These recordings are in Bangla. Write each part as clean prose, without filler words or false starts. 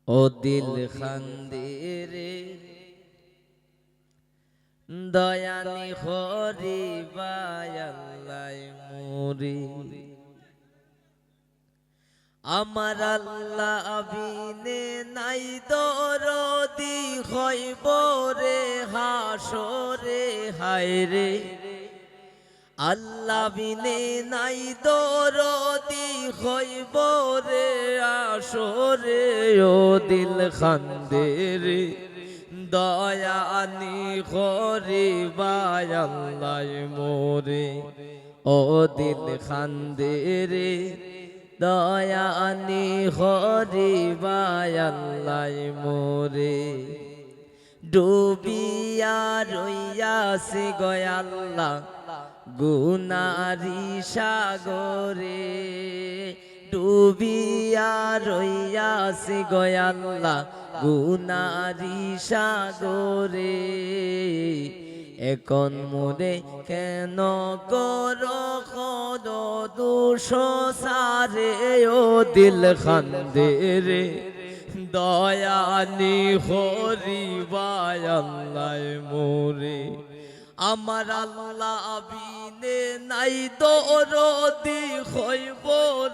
ও দিল খান্দে রে দয়ানি হরি বায়াল্লাই মুরি আমার আল্লাহ বিনে নাই দরদি হইব রে হাসরে হায় রে আল্লাহ বিনে নাই দরদি হইব রে আসরে ও দিল খান্দে রে দয়ানি হরি বায়াল্লাই মোরে ও দিল খান্দে রে দয়ানি হরি বায়াল্লাই মোরে ডুবিয়া রইয়াছে গয়াল্লাহ গুনারি সাগরে ডুবিয়া রইয়াছে গয়াল্লাহ গুনারি সাগরে এখন মোরে কেন করো খোদ দুষ সারে ও দিল খান্দে রে দয়ানি হরি বায়াল্লাই মোরে আমার আল্লাহ বিনে নাই দরদি হইব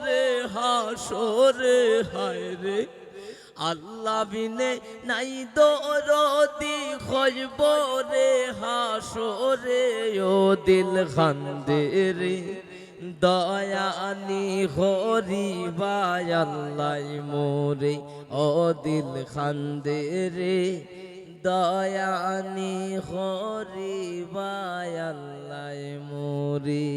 রে হাসরে হায় রে আল্লাহ বিনে নাই দরদি হইব রে হাসরে ও দিল খান্দে রে দয়ানি হরি বায়াল্লাই মোরে ও দিল খান্দে রে দয়ানি হরি বায়াল্লাই মোরে।